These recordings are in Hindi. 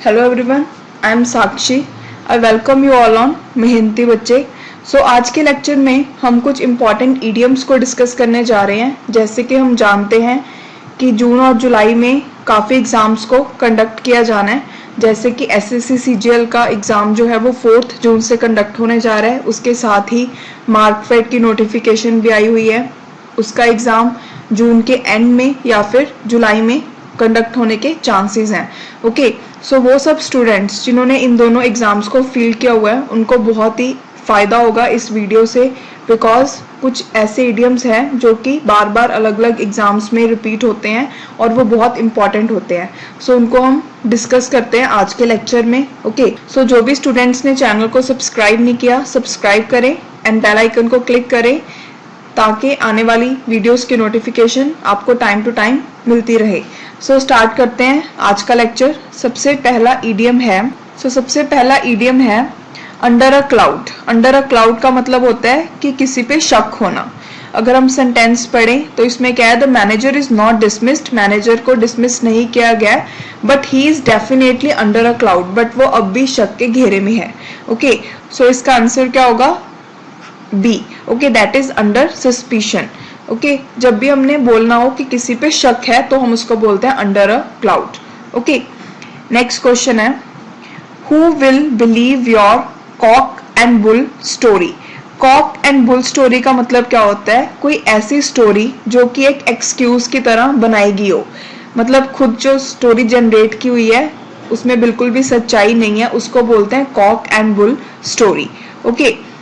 Hello everyone, I am Sakshi. I welcome you all on मेहनती बच्चे। आज के लेक्चर में हम कुछ इम्पॉर्टेंट ईडियम्स को डिस्कस करने जा रहे हैं। जैसे कि हम जानते हैं कि जून और जुलाई में काफ़ी एग्ज़ाम्स को कंडक्ट किया जाना है। जैसे कि एसएससी सीजीएल का एग्ज़ाम जो है वो 4 जून से कंडक्ट होने जा रहा है। उसके साथ ही मार्कफेड की नोटिफिकेशन भी आई हुई है। उसका एग्ज़ाम जून के एंड में या फिर जुलाई में कंडक्ट होने के चांसेस हैं। ओके, सो वो सब स्टूडेंट्स जिन्होंने इन दोनों एग्जाम्स को फील किया हुआ है उनको बहुत ही फ़ायदा होगा इस वीडियो से, बिकॉज कुछ ऐसे इडियम्स हैं जो कि बार बार अलग अलग एग्जाम्स में रिपीट होते हैं और वो बहुत इंपॉर्टेंट होते हैं। उनको हम डिस्कस करते हैं आज के लेक्चर में। ओके, जो भी स्टूडेंट्स ने चैनल को सब्सक्राइब नहीं किया, सब्सक्राइब करें एंड बेल आइकन को क्लिक करें ताकि आने वाली वीडियोस की नोटिफिकेशन आपको टाइम टू टाइम मिलती रहे। स्टार्ट करते हैं आज का लेक्चर। सबसे पहला ईडियम है under a cloud. Under a cloud का मतलब होता है कि किसी पे शक होना। अगर हम सेंटेंस पढ़ें तो इसमें क्या है, the manager is not dismissed, manager को डिसमिस नहीं किया गया, but he is definitely under a cloud, but वो अब भी शक के घेरे में है। ओके, इसका आंसर क्या होगा, B. Okay, that is under suspicion. Okay, जब भी हमने बोलना हो कि किसी पे शक है तो हम उसको बोलते हैं under a cloud. Okay, next question है, who will believe your cock and bull story. Cock and bull story का मतलब क्या होता है, कोई ऐसी स्टोरी जो कि एक एक्सक्यूज की तरह बनाई गई हो। मतलब खुद जो स्टोरी जनरेट की हुई है उसमें बिल्कुल भी सच्चाई नहीं है, उसको बोलते हैं Kock and bull story. Okay,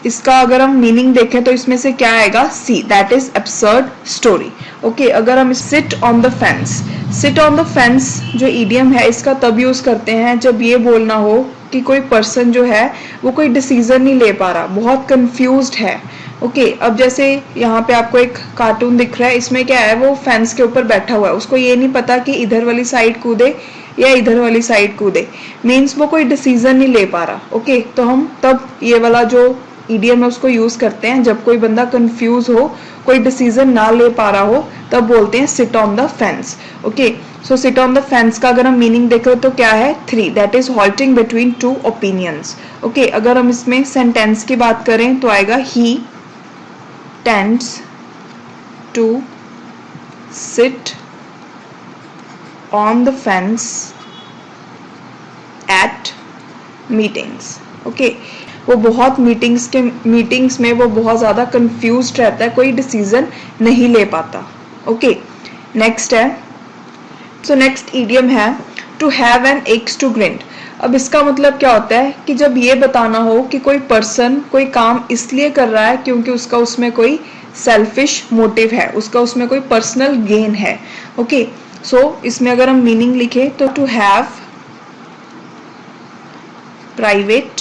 इसका अगर हम मीनिंग देखें तो इसमें से क्या आएगा, C, that is absurd story. Okay, अगर हम sit on the fence, sit on the fence जो ईडियम है इसका तब यूज करते हैं जब ये बोलना हो कि कोई पर्सन जो है वो कोई डिसीजन नहीं ले पा रहा, बहुत कंफ्यूज्ड है। ओके, अब जैसे यहाँ पे आपको एक कार्टून दिख रहा है, इसमें क्या है, वो फेंस के ऊपर बैठा हुआ है, उसको ये नहीं पता कि इधर वाली साइड कूदे या इधर वाली साइड कूदे, मीन्स वो कोई डिसीजन नहीं ले पा रहा। ओके, तो हम तब ये वाला जो ईडियम है उसको यूज करते हैं जब कोई बंदा कंफ्यूज हो, कोई डिसीजन ना ले पा रहा हो, तब बोलते हैं sit on the fence. Okay, sit on the fence का अगर हम मीनिंग देखें तो क्या है, 3, that is halting between 2 opinions. Okay, अगर हम इसमें सेंटेंस की बात करें तो आएगा, he tends to sit on the fence at meetings. Okay, वो बहुत मीटिंग्स में वो बहुत ज़्यादा कंफ्यूज्ड रहता है, कोई डिसीजन नहीं ले पाता। ओके, नेक्स्ट है, नेक्स्ट ईडियम है to have an axe to grind. अब इसका मतलब क्या होता है कि जब ये बताना हो कि कोई पर्सन कोई काम इसलिए कर रहा है क्योंकि उसका उसमें कोई सेल्फिश मोटिव है, उसका उसमें कोई पर्सनल गेन है। ओके, इसमें अगर हम मीनिंग लिखे तो to have private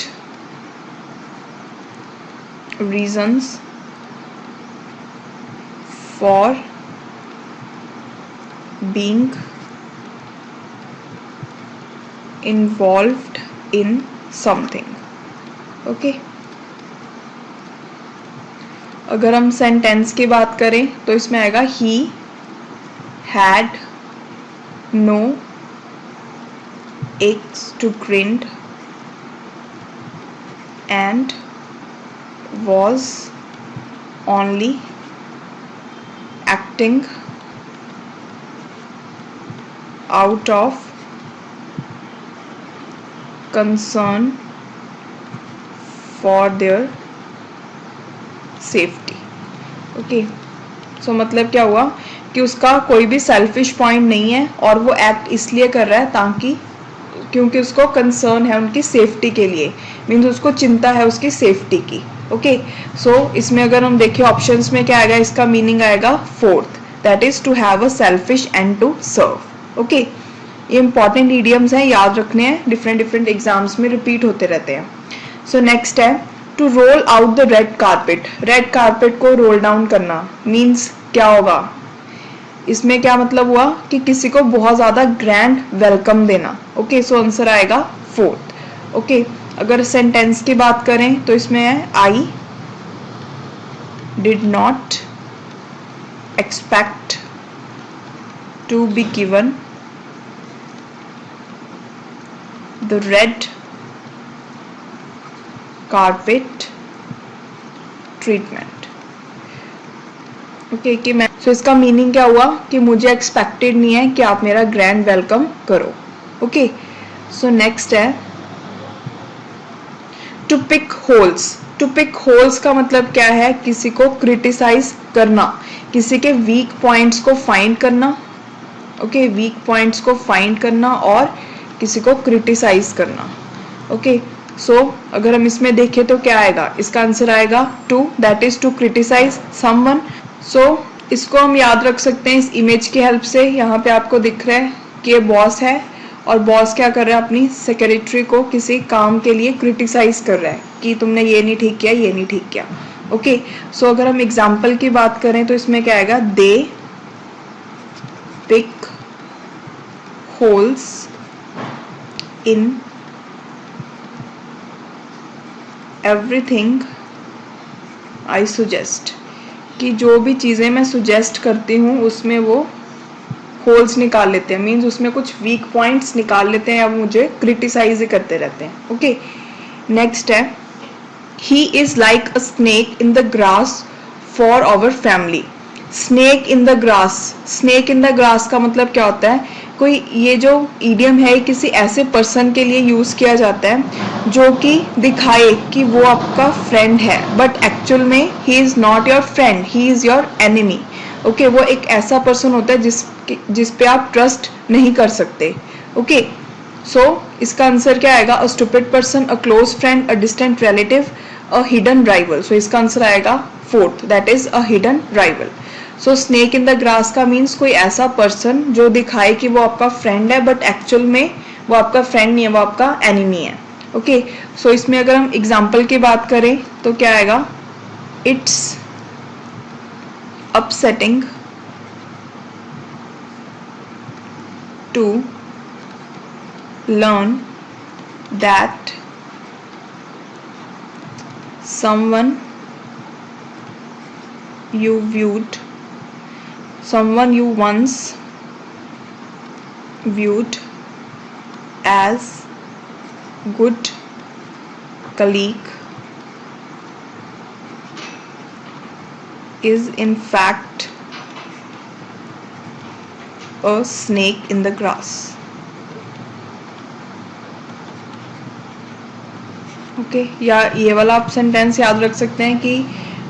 reasons for being involved in something. Okay, अगर हम सेंटेंस की बात करें तो इसमें आएगा, he had no eggs to grind and was only acting out of concern for their safety. Okay, मतलब क्या हुआ कि उसका कोई भी सेल्फिश पॉइंट नहीं है और वो एक्ट इसलिए कर रहा है ताकि क्योंकि उसको कंसर्न है उनकी सेफ्टी के लिए, मीन्स उसको चिंता है उसकी सेफ्टी की। ओके, इसमें अगर हम देखें ऑप्शंस में क्या आएगा, इसका मीनिंग आएगा 4th, that is to have a selfish end to serve. Okay, ये इंपॉर्टेंट ईडियम्स हैं, याद रखने हैं, डिफरेंट एग्जाम्स में रिपीट होते रहते हैं। नेक्स्ट है to roll out the red carpet. Red carpet को रोल डाउन करना मीन्स क्या होगा, इसमें क्या मतलब हुआ कि किसी को बहुत ज्यादा ग्रैंड वेलकम देना। ओके, आंसर आएगा 4th। ओके, अगर सेंटेंस की बात करें तो इसमें है, I did not expect to be given the red carpet treatment. Okay, कि मैं इसका मीनिंग क्या हुआ कि मुझे एक्सपेक्टेड नहीं है कि आप मेरा ग्रैंड वेलकम करो। ओके, सो नेक्स्ट है to pick holes. To pick holes का मतलब क्या है? किसी को क्रिटिसाइज करना, किसी के वीक पॉइंट्स को फाइंड करना। ओके, वीक पॉइंट्स को फाइंड करना और किसी को क्रिटिसाइज करना। ओके, सो अगर हम इसमें देखें तो क्या आएगा? इसका आंसर आएगा two, that is to criticise someone. So इसको हम याद रख सकते हैं इस इमेज की हेल्प से। यहाँ पे आपको दिख रहा है कि ये बॉस है और बॉस क्या कर रहा है? अपनी सेक्रेटरी को किसी काम के लिए क्रिटिसाइज कर रहा है कि तुमने ये नहीं ठीक किया, ये नहीं ठीक किया। ओके, सो अगर हम एग्जाम्पल की बात करें तो इसमें क्या आएगा? They pick holes in everything I suggest. कि जो भी चीज़ें मैं सुजेस्ट करती हूँ उसमें वो होल्स निकाल लेते हैं, मीन्स उसमें कुछ वीक पॉइंट्स निकाल लेते हैं या वो मुझे क्रिटिसाइज करते रहते हैं। ओके, नेक्स्ट है he is like a snake in the grass for our family. Snake in the grass, snake in the grass का मतलब क्या होता है? कोई ये जो इडियम है किसी ऐसे पर्सन के लिए यूज किया जाता है जो कि दिखाए कि वो आपका फ्रेंड है, बट एक्चुअल में he is not your friend, he is your enemy. Okay, वो एक ऐसा पर्सन होता है जिस पे आप ट्रस्ट नहीं कर सकते। ओके, सो इसका आंसर क्या आएगा? A stupid person, a close friend, a distant relative, a hidden rival. So इसका आंसर आएगा fourth, that is a hidden rival. So snake in the grass का मीन्स कोई ऐसा पर्सन जो दिखाए कि वो आपका फ्रेंड है बट एक्चुअल में वो आपका फ्रेंड नहीं है, वो आपका एनिमी है। ओके, सो इसमें अगर हम एग्जाम्पल की बात करें तो क्या आएगा? It's upsetting to learn that someone you once viewed as good colleague is in fact a snake in the grass. Okay, या ये वाला आप सेंटेंस याद रख सकते हैं कि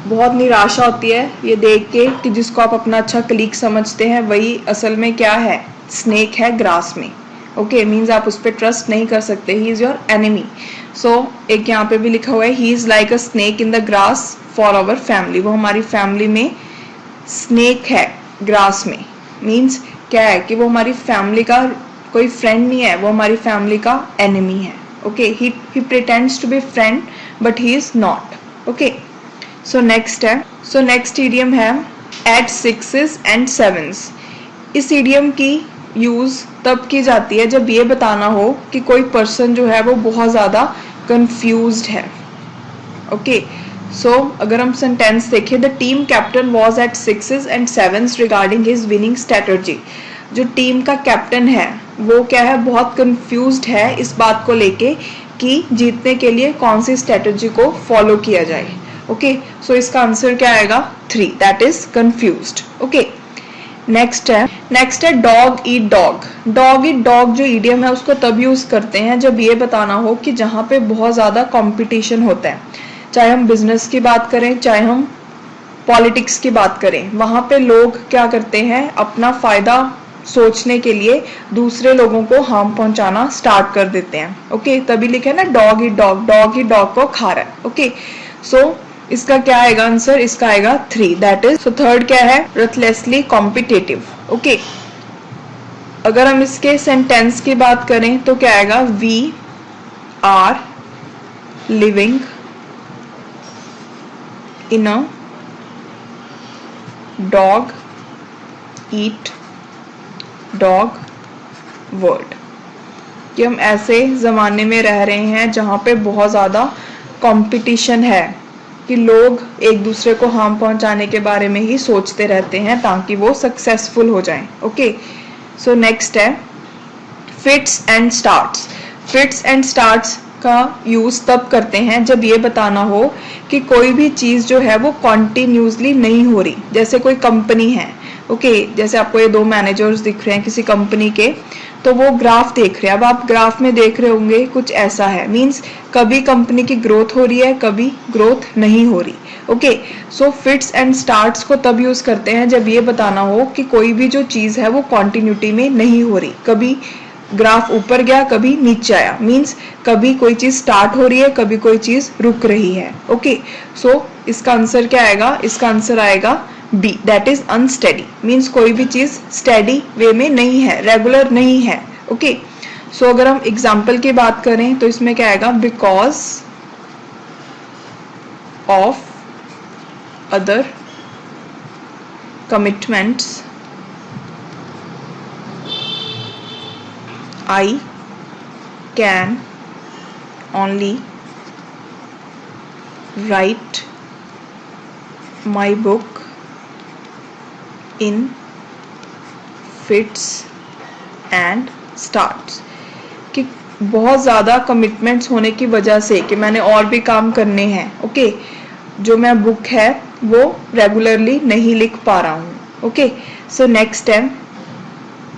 बहुत निराशा होती है ये देख के कि जिसको आप अपना अच्छा कलीग समझते हैं वही असल में क्या है? स्नेक है ग्रास में। ओके, मीन्स आप उस पर ट्रस्ट नहीं कर सकते, he is your enemy. So एक यहाँ पे भी लिखा हुआ है he is like a snake in the grass for our family. वो हमारी फैमिली में स्नेक है ग्रास में, मीन्स क्या है कि वो हमारी फैमिली का कोई फ्रेंड नहीं है, वो हमारी फैमिली का एनिमी है। Okay, he pretends to be friend but he is not. Okay, so next idiom है add sixes and sevens. इस idiom की यूज तब की जाती है जब ये बताना हो कि कोई पर्सन जो है वो बहुत ज्यादा कंफ्यूज्ड है। ओके, सो अगर हम सेंटेंस देखें the team captain was at sixes and sevens regarding his winning strategy. जो टीम का कैप्टन है वो क्या है? बहुत कंफ्यूज्ड है इस बात को लेके कि जीतने के लिए कौन सी स्ट्रेटजी को फॉलो किया जाए। ओके, सो इसका आंसर क्या आएगा? 3, that is confused. Okay, next है dog eat dog. Dog eat dog जो इडियम है उसको तब यूज करते हैं जब ये बताना हो कि जहाँ पे बहुत ज्यादा कंपटीशन होता है, चाहे हम बिजनेस की बात करें चाहे हम पॉलिटिक्स की बात करें, वहां पे लोग क्या करते हैं? अपना फायदा सोचने के लिए दूसरे लोगों को हार्म पहुंचाना स्टार्ट कर देते हैं। ओके, तभी लिखे ना डॉग ही डॉग को खा रहा है। ओके, सो इसका क्या आएगा आंसर? इसका आएगा 3, दैट इज। सो थर्ड क्या है? रथलेसली कॉम्पिटिटिव। ओके, अगर हम इसके सेंटेंस की बात करें तो क्या आएगा? We are living in a dog eat dog world. कि हम ऐसे जमाने में रह रहे हैं जहां पे बहुत ज्यादा कंपटीशन है कि लोग एक दूसरे को हार्म पहुंचाने के बारे में ही सोचते रहते हैं ताकि वो सक्सेसफुल हो जाएं। ओके, सो नेक्स्ट है fits and starts. Fits and starts का यूज तब करते हैं जब ये बताना हो कि कोई भी चीज जो है वो कॉन्टिन्यूसली नहीं हो रही। जैसे कोई कंपनी है, ओके, जैसे आपको ये दो मैनेजर्स दिख रहे हैं किसी कंपनी के, तो वो ग्राफ देख रहे हैं। अब आप ग्राफ में देख रहे होंगे कुछ ऐसा है, मींस कभी कंपनी की ग्रोथ हो रही है, कभी ग्रोथ नहीं हो रही। Okay, so fits and starts को तब यूज करते हैं जब ये बताना हो कि कोई भी जो चीज है वो कॉन्टिन्यूटी में नहीं हो रही, कभी ग्राफ ऊपर गया कभी नीचे आया, मींस कभी कोई चीज स्टार्ट हो रही है कभी कोई चीज रुक रही है। ओके, सो इसका आंसर क्या आएगा? इसका आंसर आएगा B, that is unsteady, means कोई भी चीज स्टेडी वे में नहीं है, रेगुलर नहीं है। ओके, सो अगर हम एग्जाम्पल की बात करें तो इसमें क्या आएगा? Because of other commitments I can only write my book in fits and starts। कि बहुत ज़्यादा कमिटमेंट्स होने की वजह से कि मैंने और भी काम करने हैं, ओके, जो मैं बुक है वो रेगुलरली नहीं लिख पा रहा हूँ। ओके, सो नेक्स्ट है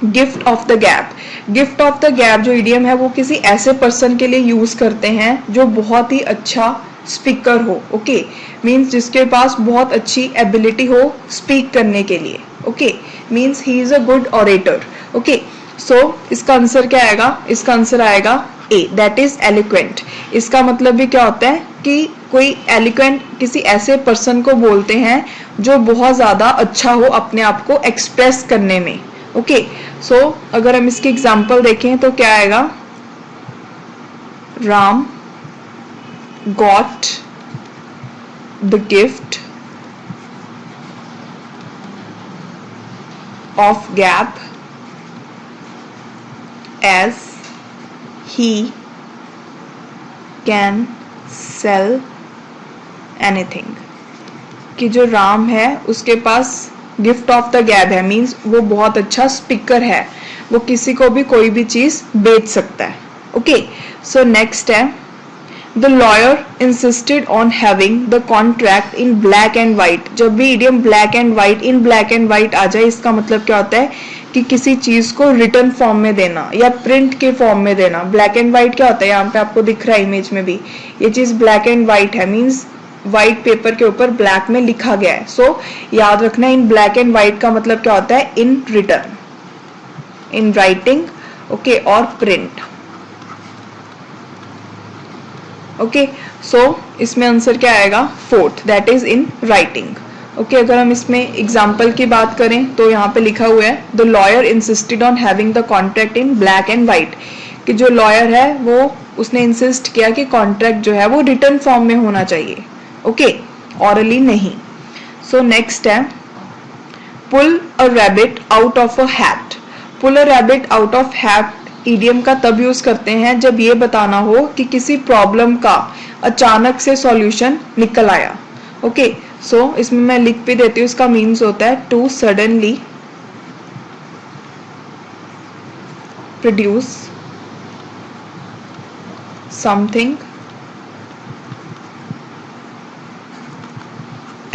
gift of the gap. Gift of the gap जो इडियम है वो किसी ऐसे पर्सन के लिए यूज करते हैं जो बहुत ही अच्छा स्पीकर हो। ओके, मींस जिसके पास बहुत अच्छी एबिलिटी हो स्पीक करने के लिए। Okay, means he is a good orator. Okay, so इसका आंसर क्या आएगा? इसका आंसर आएगा ए, दैट इज एलिक्वेंट। इसका मतलब भी क्या होता है कि कोई एलिक्वेंट किसी ऐसे पर्सन को बोलते हैं जो बहुत ज्यादा अच्छा हो अपने आप को एक्सप्रेस करने में। ओके, सो अगर हम इसकी एग्जाम्पल देखें तो क्या आएगा? Ram got the gift of gab as he can sell anything. कि जो राम है उसके पास गिफ्ट ऑफ द गैप है, मींस वो बहुत अच्छा स्पीकर है, वो किसी को भी कोई भी चीज बेच सकता है। ओके, सो नेक्स्ट है the lawyer insisted on having the contract in black and white. जब भी idiom black and white, in black and white आ जाए, इसका मतलब क्या होता है कि किसी चीज को रिटर्न फॉर्म में देना या प्रिंट के फॉर्म में देना। ब्लैक एंड व्हाइट क्या होता है? यहाँ पे आपको दिख रहा है इमेज में भी, ये चीज ब्लैक एंड व्हाइट है, मीन्स व्हाइट पेपर के ऊपर ब्लैक में लिखा गया है। सो याद रखना, इन ब्लैक एंड व्हाइट का मतलब क्या होता है? In return, in writing, okay, और प्रिंट। ओके, सो इसमें आंसर क्या आएगा? Fourth, that is in writing. Okay, अगर हम इसमें एग्जाम्पल की बात करें तो यहाँ पे लिखा हुआ है the lawyer insisted on having the contract in black and white. कि जो लॉयर है वो उसने इंसिस्ट किया कि कॉन्ट्रैक्ट जो है वो रिटर्न फॉर्म में होना चाहिए। ओके, ऑरली नहीं। सो नेक्स्ट है pull a rabbit out of a hat. Pull a rabbit out of hat idiom का तब यूज करते हैं जब ये बताना हो कि किसी प्रॉब्लम का अचानक से सॉल्यूशन निकल आया। ओके, सो इसमें मैं लिख भी देती हूँ, इसका मीन्स होता है to suddenly produce something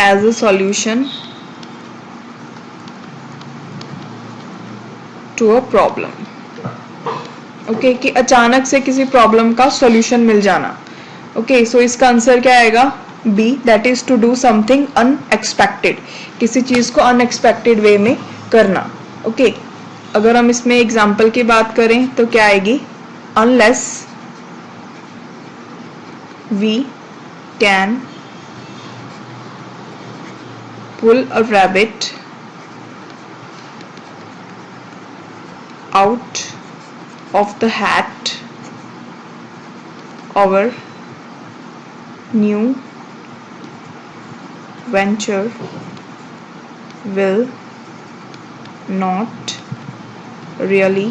as a solution to a problem। ओके, कि अचानक से किसी प्रॉब्लम का सॉल्यूशन मिल जाना। ओके, सो इसका आंसर क्या आएगा? B, that is to do something unexpected, किसी चीज को अनएक्सपेक्टेड वे में करना। ओके, अगर हम इसमें एग्जाम्पल की बात करें तो क्या आएगी? Unless we can pull a rabbit out of the hat, our new venture will not really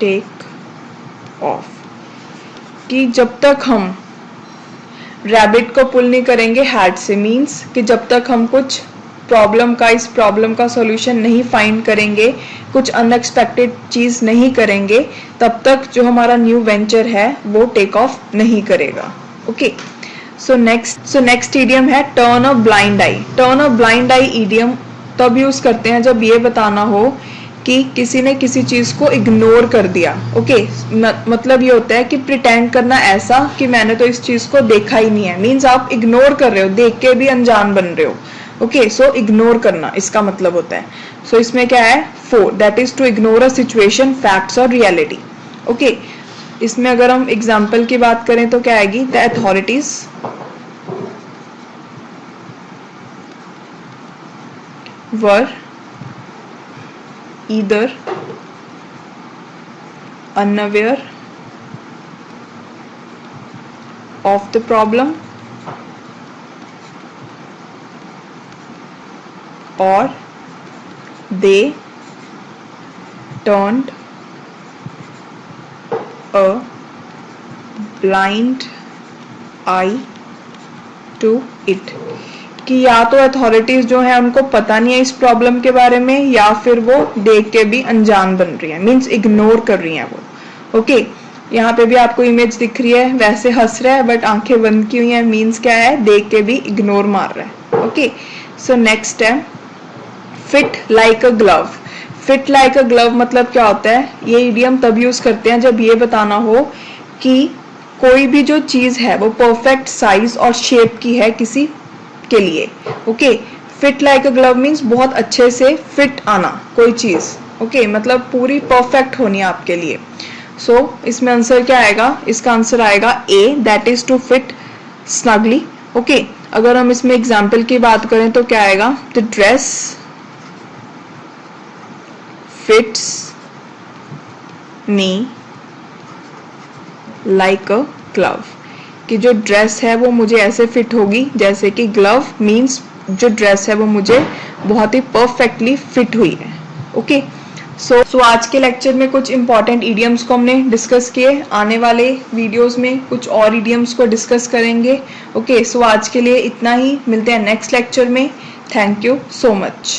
take off। कि जब तक हम रैबिट को पुल नहीं करेंगे हैट से, मींस कि जब तक हम कुछ इस प्रॉब्लम का सॉल्यूशन नहीं फाइंड करेंगे, कुछ अनएक्सपेक्टेड चीज नहीं करेंगे, तब तक जो हमारा न्यू वेंचर है वो टेक ऑफ नहीं करेगा। ओके, सो नेक्स्ट इडियम है turn a blind I. Turn a blind I idiom तब यूज करते हैं जब ये बताना हो कि किसी ने किसी चीज को इग्नोर कर दिया। ओके, मतलब ये होता है कि प्रिटेंड करना ऐसा कि मैंने तो इस चीज को देखा ही नहीं है, मीन्स आप इग्नोर कर रहे हो, देख के भी अनजान बन रहे हो। ओके, सो इग्नोर करना इसका मतलब होता है। सो इसमें क्या है, four, that is to ignore a situation, facts और रियलिटी। ओके, इसमें अगर हम एग्जाम्पल की बात करें तो क्या आएगी, the authorities were either unaware of the problem or they turned a blind eye to it। कि या तो अथॉरिटीज जो है उनको पता नहीं है इस प्रॉब्लम के बारे में, या फिर वो देख के भी अनजान बन रही है, मीन्स इग्नोर कर रही है वो। ओके, यहाँ पे भी आपको इमेज दिख रही है, वैसे हंस रहा है बट आंखें बंद की हुई है, मीन्स क्या है, देख के भी इग्नोर मार रहा है। ओके, सो नेक्स्ट है फिट लाइक अ ग्लव। फिट लाइक अ ग्लव मतलब क्या होता है, ये इडियम तब यूज करते हैं जब ये बताना हो कि कोई भी जो चीज है वो परफेक्ट साइज और शेप की है किसी के लिए। ओके, फिट लाइक अ ग्लव मीन्स बहुत अच्छे से फिट आना कोई चीज। ओके, मतलब पूरी परफेक्ट होनी है आपके लिए। सो इसमें आंसर क्या आएगा, इसका आंसर आएगा A, that is to fit snugly. Okay, अगर हम इसमें एग्जाम्पल की बात करें तो क्या आएगा, the dress fits me like a glove. कि जो ड्रेस है वो मुझे ऐसे फिट होगी जैसे कि ग्लव, मीन्स जो ड्रेस है वो मुझे बहुत ही परफेक्टली फिट हुई है। ओके, सो आज के लेक्चर में कुछ इंपॉर्टेंट इडियम्स को हमने डिस्कस किए, आने वाले वीडियोस में कुछ और इडियम्स को डिस्कस करेंगे। ओके, सो आज के लिए इतना ही, मिलते हैं नेक्स्ट लेक्चर में। Thank you so much.